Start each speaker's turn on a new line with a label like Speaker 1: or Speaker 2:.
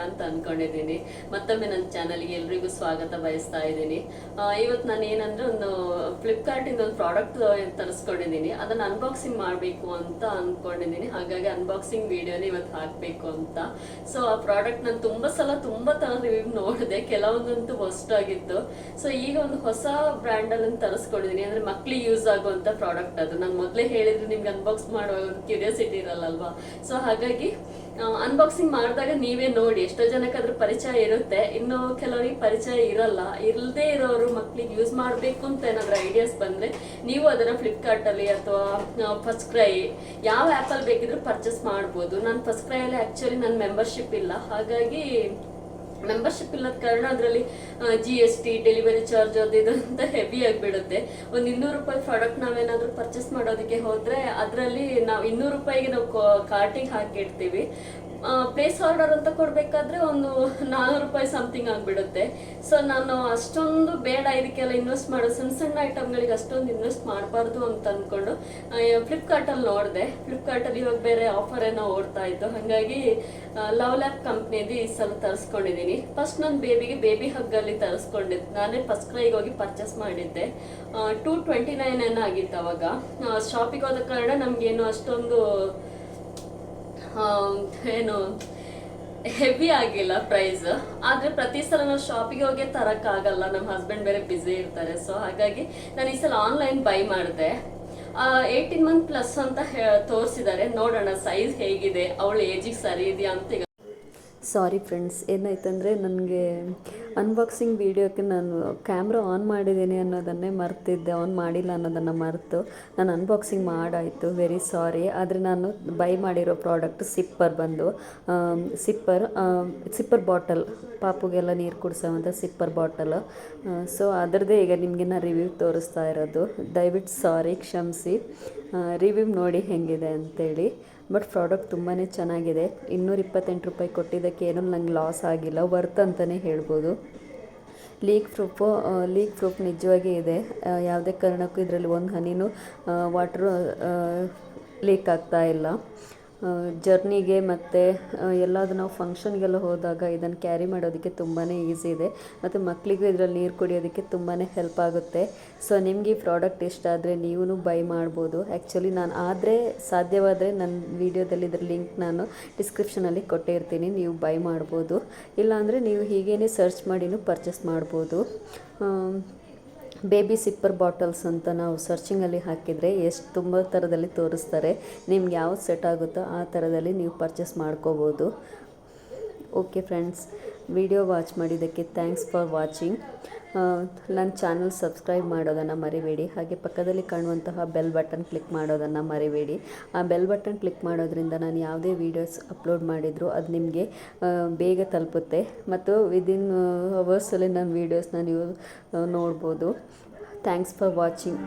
Speaker 1: ಅಂತ ಅಂದ್ಕೊಂಡಿದ್ದೀನಿ. ಮತ್ತೊಮ್ಮೆ ನನ್ನ ಚಾನಲ್ಗೆ ಎಲ್ರಿಗೂ ಸ್ವಾಗತ ಬಯಸ್ತಾ ಇದ್ದೀನಿ. ಇವತ್ತು ನಾನು ಏನಂದ್ರೆ ಒಂದು ಫ್ಲಿಪ್ಕಾರ್ಟಿಂದ ಒಂದು ಪ್ರಾಡಕ್ಟ್ ತರಿಸ್ಕೊಂಡಿದ್ದೀನಿ. ಅದನ್ನು ಅನ್ಬಾಕ್ಸಿಂಗ್ ಮಾಡಬೇಕು ಅಂತ ಅಂದ್ಕೊಂಡಿದ್ದೀನಿ. ಹಾಗಾಗಿ ಅನ್ಬಾಕ್ಸಿಂಗ್ ವಿಡಿಯೋನ ಇವತ್ತು ಹಾಕಬೇಕು ಅಂತ. ಸೊ ಆ ಪ್ರಾಡಕ್ಟ್ ನಾನು ತುಂಬ ತರ ರಿವ್ಯೂ ನೋಡಿದೆ, ಕೆಲವೊಂದಂತೂ ಹೊಸ್ಟಾಗಿತ್ತು. ಸೊ ಈಗ ಒಂದು ಹೊಸ ಬ್ರ್ಯಾಂಡಲ್ಲಿ ತರಿಸ್ಕೊಂಡಿದ್ದೀನಿ. ಅಂದರೆ ಮಕ್ಳಿಗೆ ಯೂಸ್ ಆಗುವಂಥ ಪ್ರಾಡಕ್ಟ್ ಅದು. ನಾನು ಮೊದಲೇ ಹೇಳಿದ್ರೆ ನಿಮ್ಗೆ ಅನ್ಬಾಕ್ಸ್ ಮಾಡುವಾಗ ಒಂದು ಕ್ಯೂರಿಯಾಸಿಟಿ ಇರಲ್ಲಲ್ವಾ. ಸೊ ಹಾಗಾಗಿ ಅನ್ಬಾಕ್ಸಿಂಗ್ ಮಾಡಿದಾಗ ನೀವೇ ನೋಡಿ. ಎಷ್ಟೋ ಜನಕ್ಕೆ ಅದ್ರ ಪರಿಚಯ ಇರುತ್ತೆ, ಇನ್ನು ಕೆಲವರಿಗೆ ಪರಿಚಯ ಇಲ್ಲದೆ ಇರೋರು ಮಕ್ಳಿಗೆ ಯೂಸ್ ಮಾಡಬೇಕು ಅಂತ ಏನಾದರೂ ಐಡಿಯಾಸ್ ಬಂದರೆ ನೀವು ಅದನ್ನು ಫ್ಲಿಪ್ಕಾರ್ಟಲ್ಲಿ ಅಥವಾ ಫಸ್ಟ್ ಕ್ರೈ ಯಾವ ಆ್ಯಪಲ್ಲಿ ಬೇಕಿದ್ರೂ ಪರ್ಚೇಸ್ ಮಾಡ್ಬೋದು. ನಾನು ಫಸ್ಟ್ ಕ್ರೈಯಲ್ಲಿ ಆ್ಯಕ್ಚುಲಿ ನನ್ನ ಮೆಂಬರ್ಶಿಪ್ ಇಲ್ಲ, ಹಾಗಾಗಿ ಮೆಂಬರ್ಶಿಪ್ ಇಲ್ಲದ ಕಾರಣ ಅದರಲ್ಲಿ GST, ಡೆಲಿವರಿ ಚಾರ್ಜ್ ಅದು ಇದು ಅಂತ ಹೆವಿ ಆಗಿಬಿಡುತ್ತೆ. ಒಂದು 200 ರೂಪಾಯಿ ಪ್ರಾಡಕ್ಟ್ ನಾವೇನಾದರೂ ಪರ್ಚೇಸ್ ಮಾಡೋದಕ್ಕೆ ಹೋದರೆ ಅದರಲ್ಲಿ ನಾವು 200 ರೂಪಾಯಿಗೆ ನಾವು ಕಾರ್ಟಿಗೆ ಹಾಕಿಡ್ತೀವಿ. ಪ್ಲೇಸ್ ಆರ್ಡರ್ ಅಂತ ಕೊಡಬೇಕಾದ್ರೆ ಒಂದು 400 ರೂಪಾಯಿ ಸಮಥಿಂಗ್ ಆಗಿಬಿಡುತ್ತೆ. ಸೊ ನಾನು ಅಷ್ಟೊಂದು ಬೇಡ ಇದಕ್ಕೆಲ್ಲ ಇನ್ವೆಸ್ಟ್ ಮಾಡೋದು, ಸಣ್ಣ ಐಟಮ್ಗಳಿಗೆ ಅಷ್ಟೊಂದು ಇನ್ವೆಸ್ಟ್ ಮಾಡಬಾರ್ದು ಅಂತ ಅಂದ್ಕೊಂಡು ಫ್ಲಿಪ್ಕಾರ್ಟಲ್ಲಿ ನೋಡಿದೆ. ಫ್ಲಿಪ್ಕಾರ್ಟಲ್ಲಿ ಇವಾಗ ಬೇರೆ ಆಫರ್ ಏನೋ ಓಡ್ತಾ ಇತ್ತು, ಹಾಗಾಗಿ ಲವ್ ಲ್ಯಾಪ್ ಕಂಪ್ನಿದು ಈ ಸಲ ತರಿಸ್ಕೊಂಡಿದ್ದೀನಿ. ಫಸ್ಟ್ ನನ್ನ ಬೇಬಿ ಹಗ್ಗಲ್ಲಿ ತರಿಸ್ಕೊಂಡಿದ್ದು. ನಾನೇ ಫಸ್ಟ್ ಕ್ರೈಗೆ ಹೋಗಿ ಪರ್ಚೇಸ್ ಮಾಡಿದ್ದೆ. 229 ಏನೋ ಆಗಿತ್ತು ಅವಾಗ. ಶಾಪಿಗೆ ಹೋದ ಕಾರಣ ನಮಗೇನು ಅಷ್ಟೊಂದು ಏನು ಹೆವಿ ಆಗಿಲ್ಲ ಪ್ರೈಸ್. ಆದರೆ ಪ್ರತಿ ಸಲ ನಾವು ಶಾಪಿಗೆ ಹೋಗಿ ತರೋಕ್ಕಾಗಲ್ಲ, ನಮ್ಮ ಹಸ್ಬೆಂಡ್ ಬೇರೆ ಬ್ಯುಸಿ ಇರ್ತಾರೆ. ಸೊ ಹಾಗಾಗಿ ನಾನು ಈ ಸಲ ಆನ್ಲೈನ್ ಬೈ ಮಾಡಿದೆ. 18 ಮಂತ್ ಪ್ಲಸ್ ಅಂತ ತೋರಿಸಿದ್ದಾರೆ. ನೋಡೋಣ ಸೈಜ್ ಹೇಗಿದೆ, ಅವಳ ಏಜಿಗೆ ಸರಿ ಇದೆಯಾ ಅಂತ.
Speaker 2: ಸಾರಿ ಫ್ರೆಂಡ್ಸ್, ಏನಾಯ್ತಂದರೆ ನನಗೆ ಅನ್ಬಾಕ್ಸಿಂಗ್ ವೀಡಿಯೋಕ್ಕೆ ನಾನು ಕ್ಯಾಮ್ರಾ ಆನ್ ಮಾಡಿದ್ದೀನಿ ಅನ್ನೋದನ್ನೇ ಮರ್ತಿದ್ದೆ, ಆನ್ ಮಾಡಿಲ್ಲ ಅನ್ನೋದನ್ನು ಮರೆತು ನಾನು ಅನ್ಬಾಕ್ಸಿಂಗ್ ಮಾಡಾಯಿತು. Very sorry. ಆದರೆ ನಾನು ಬೈ ಮಾಡಿರೋ ಪ್ರಾಡಕ್ಟ್ ಸಿಪ್ಪರ್ ಬಾಟಲ್, ಪಾಪುಗೆಲ್ಲ ನೀರು ಕುಡಿಸೋವಂಥ ಸಿಪ್ಪರ್ ಬಾಟಲ್. ಸೊ ಅದರದ್ದೇ ಈಗ ನಿಮಗೆ ನಾನು ರಿವ್ಯೂ ತೋರಿಸ್ತಾ ಇರೋದು. ದಯವಿಟ್ಟು ಸಾರಿ, ಕ್ಷಮಿಸಿ. ರಿವ್ಯೂ ನೋಡಿ ಹೇಗಿದೆ ಅಂತೇಳಿ. ಬಟ್ ಪ್ರಾಡಕ್ಟ್ ತುಂಬಾ ಚೆನ್ನಾಗಿದೆ. 228 ರೂಪಾಯಿ ಕೊಟ್ಟಿದ್ದಕ್ಕೆ ಏನೂ ನಂಗೆ ಲಾಸ್ ಆಗಿಲ್ಲ, ವರ್ತ್ ಅಂತಲೇ ಹೇಳ್ಬೋದು. ಲೀಕ್ ಪ್ರೂಫ್ ನಿಜವಾಗಿ ಇದೆ. ಯಾವುದೇ ಕಾರಣಕ್ಕೂ ಇದರಲ್ಲಿ ಒಂದು ಹನಿನೂ ವಾಟ್ರು ಲೀಕ್ ಆಗ್ತಾ ಇಲ್ಲ. ಜರ್ನಿಗೆ ಮತ್ತು ಎಲ್ಲಾದರೂ ನಾವು ಫಂಕ್ಷನ್ಗೆಲ್ಲ ಹೋದಾಗ ಇದನ್ನು ಕ್ಯಾರಿ ಮಾಡೋದಕ್ಕೆ ತುಂಬಾ ಈಸಿ ಇದೆ. ಮತ್ತು ಮಕ್ಕಳಿಗೂ ಇದರಲ್ಲಿ ನೀರು ಕುಡಿಯೋದಕ್ಕೆ ತುಂಬಾ ಹೆಲ್ಪ್ ಆಗುತ್ತೆ. ಸೊ ನಿಮಗೆ ಈ ಪ್ರಾಡಕ್ಟ್ ಇಷ್ಟ ಆದರೆ ನೀವು ಬೈ ಮಾಡ್ಬೋದು. ಆ್ಯಕ್ಚುಲಿ ನಾನು ಸಾಧ್ಯವಾದರೆ ನನ್ನ ವೀಡಿಯೋದಲ್ಲಿ ಇದರ ಲಿಂಕ್ ನಾನು ಡಿಸ್ಕ್ರಿಪ್ಷನಲ್ಲಿ ಕೊಟ್ಟಿರ್ತೀನಿ, ನೀವು ಬೈ ಮಾಡ್ಬೋದು. ಇಲ್ಲಾಂದರೆ ನೀವು ಹೀಗೇ ಸರ್ಚ್ ಮಾಡಿನೂ ಪರ್ಚೇಸ್ ಮಾಡ್ಬೋದು. ಬೇಬಿ ಸಿಪ್ಪರ್ ಬಾಟಲ್ಸ್ ಅಂತ ನಾವು ಸರ್ಚಿಂಗಲ್ಲಿ ಹಾಕಿದರೆ ತುಂಬ ಥರದಲ್ಲಿ ತೋರಿಸ್ತಾರೆ. ನಿಮ್ಗೆ ಯಾವ್ದು ಸೆಟ್ ಆಗುತ್ತೋ ಆ ಥರದಲ್ಲಿ ನೀವು ಪರ್ಚೇಸ್ ಮಾಡ್ಕೋಬೋದು. ಓಕೆ ಫ್ರೆಂಡ್ಸ್, ವಿಡಿಯೋ ವಾಚ್ ಮಾಡಿದ್ದಕ್ಕೆ ಥ್ಯಾಂಕ್ಸ್ ಫಾರ್ ವಾಚಿಂಗ್. ನನ್ನ ಚಾನಲ್ ಸಬ್ಸ್ಕ್ರೈಬ್ ಮಾಡೋದನ್ನು ಮರಿಬೇಡಿ. ಹಾಗೆ ಪಕ್ಕದಲ್ಲಿ ಕಾಣುವಂತಹ ಬೆಲ್ ಬಟನ್ ಕ್ಲಿಕ್ ಮಾಡೋದನ್ನು ಮರಿಬೇಡಿ. ಆ ಬೆಲ್ ಬಟನ್ ಕ್ಲಿಕ್ ಮಾಡೋದ್ರಿಂದ ನಾನು ಯಾವುದೇ ವೀಡಿಯೋಸ್ ಅಪ್ಲೋಡ್ ಮಾಡಿದರೂ ಅದು ನಿಮಗೆ ಬೇಗ ತಲುಪುತ್ತೆ ಮತ್ತು ವಿದಿನ್ ಅವರ್ಸಲ್ಲಿ ನನ್ನ ವೀಡಿಯೋಸ್ನ ನೀವು ನೋಡ್ಬೋದು. Thanks for watching.